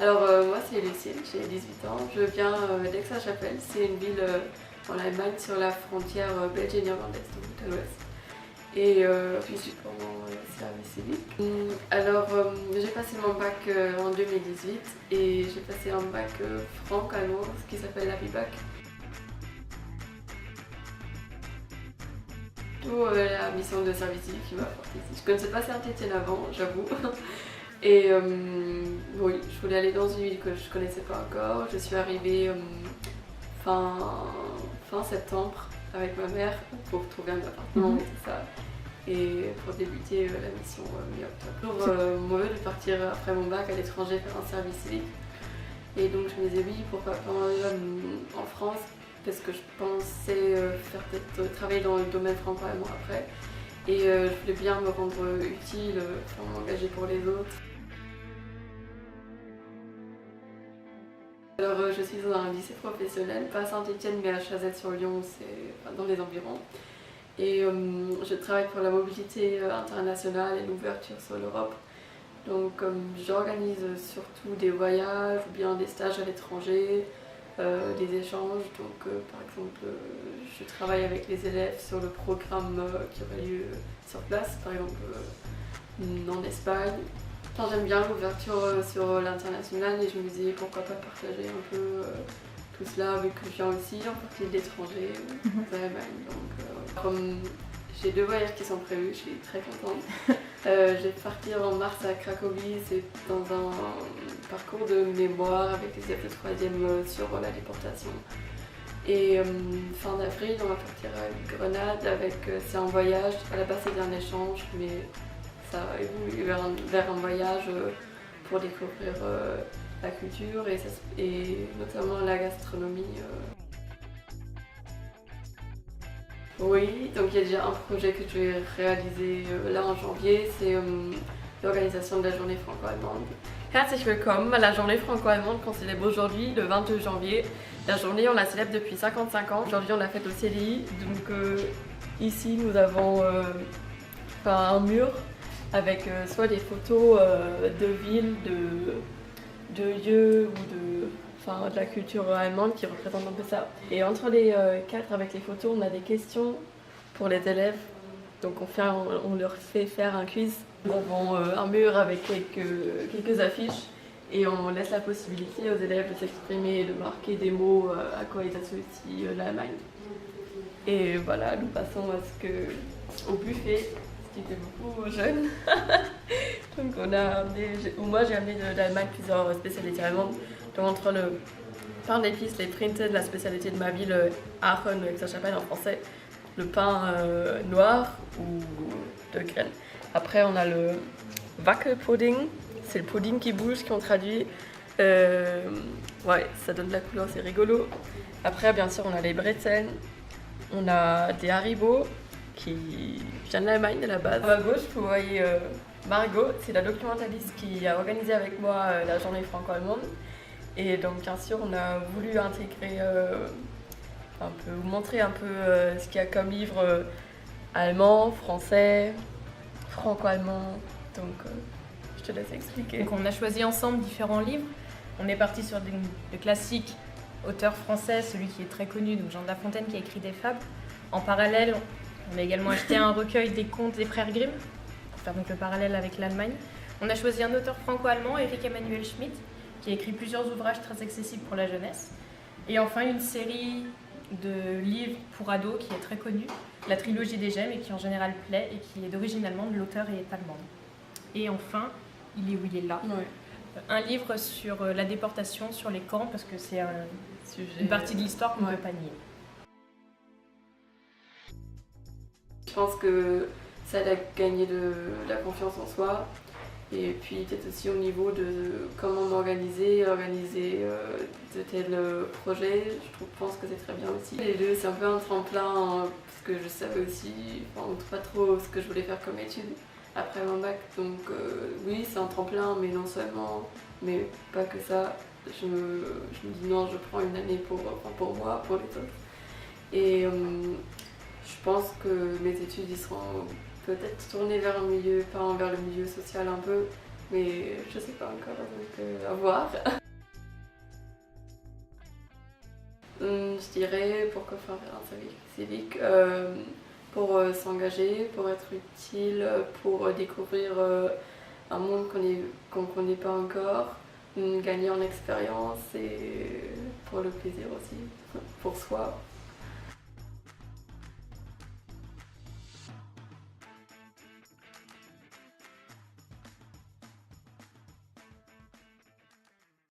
Alors moi c'est Lucille, j'ai 18 ans, je viens d'Aix-la-Chapelle, c'est une ville en Allemagne sur la frontière belge et néerlandaise, donc tout à l'ouest. Et puis je suis pour mon service civique. Alors j'ai passé mon bac en 2018 et j'ai passé un bac franco-allemand, ce qui s'appelle l'ABI-Bac. La mission de service civique qui m'a apporté ici. Je connaissais pas Saint-Étienne avant, j'avoue. Et oui, je voulais aller dans une ville que je connaissais pas encore. Je suis arrivée fin septembre avec ma mère pour trouver un appartement et tout ça. Et pour débuter la mission mi-octobre. Moi de partir après mon bac à l'étranger faire un service civique. Et donc je me disais oui, pourquoi pas en France, parce que je pensais travailler dans le domaine franco-allemand après. Et je voulais bien me rendre utile, m'engager pour les autres. Alors je suis dans un lycée professionnel, pas à Saint-Étienne mais à Chazette-sur-Lyon, c'est dans les environs. Et je travaille pour la mobilité internationale et l'ouverture sur l'Europe. Donc j'organise surtout des voyages ou bien des stages à l'étranger, des échanges. Donc par exemple je travaille avec les élèves sur le programme qui aurait lieu sur place, par exemple en Espagne. Enfin, j'aime bien l'ouverture sur l'international et je me disais pourquoi pas partager un peu tout cela vu que je viens aussi en partie de l'étranger, de l'Allemagne. Donc comme j'ai 2 voyages qui sont prévus, je suis très contente. Je vais partir en mars à Cracovie, c'est dans un parcours de mémoire avec les élèves de 3e sur la déportation. Et fin d'avril, on va partir à Grenade c'est un voyage, à la base c'était un échange, mais ça a évolué vers un voyage pour découvrir la culture et notamment la gastronomie. Oui, donc il y a déjà un projet que je vais réaliser là en janvier, c'est l'organisation de la journée franco-allemande. Herzlich willkommen à la journée franco-allemande qu'on célèbre aujourd'hui, le 22 janvier. La journée, on la célèbre depuis 55 ans. Aujourd'hui, on l'a faite au CDI. Donc ici, nous avons un mur avec soit des photos de villes, de lieux ou de la culture allemande qui représente un peu ça. Et entre les cadres avec les photos, on a des questions pour les élèves. Donc on leur fait faire un quiz. On vend un mur avec quelques affiches et on laisse la possibilité aux élèves de s'exprimer et de marquer des mots à quoi ils associent l'Allemagne. Et voilà, nous passons au buffet, ce qui était beaucoup jeune. Donc moi j'ai amené d'Allemagne plusieurs spécialités allemandes. Donc entre le pain d'épices, les Printen, la spécialité de ma ville, Aachen, Aix-la-Chapelle en français, le pain noir ou de graines. Après on a le Wackelpudding, c'est le pudding qui bouge qu'on traduit. Ouais, ça donne de la couleur, c'est rigolo. Après bien sûr on a les bretzels, on a des haribots qui viennent d'Allemagne à la base. À ma gauche vous voyez Margot, c'est la documentaliste qui a organisé avec moi la journée franco-allemande. Et donc bien sûr on a voulu intégrer montrer un peu ce qu'il y a comme livre allemand, français, franco-allemand. Donc je te laisse expliquer. Donc on a choisi ensemble différents livres. On est parti sur des classiques, auteurs français, celui qui est très connu, donc Jean de La Fontaine qui a écrit des fables. En parallèle, on a également acheté un recueil des contes des frères Grimm, pour faire donc le parallèle avec l'Allemagne. On a choisi un auteur franco-allemand, Erich Emanuel Schmidt, qui a écrit plusieurs ouvrages très accessibles pour la jeunesse. Et enfin une série de livres pour ados qui est très connue, la trilogie des gemmes, et qui en général plaît et qui est d'origine allemande, l'auteur est allemande. Et enfin, il est où il est là, ouais. Un livre sur la déportation, sur les camps, parce que c'est une partie de l'histoire qu'on ne peut pas nier. Je pense que ça aide à gagner de la confiance en soi. Et puis peut-être aussi au niveau de comment organiser de tels projets, je pense que c'est très bien aussi. Les deux, c'est un peu un tremplin, parce que je savais aussi pas trop ce que je voulais faire comme études après mon bac. Donc oui, c'est un tremplin, mais non seulement, mais pas que ça. Je me dis non, je prends une année pour moi, pour les autres. Et je pense que mes études, ils seront peut-être tourner vers le milieu social un peu, mais je sais pas encore, donc à voir. Je dirais pourquoi faire un service civique, pour s'engager, pour être utile, pour découvrir un monde qu'on ne connaît pas encore, gagner en expérience et pour le plaisir aussi, pour soi.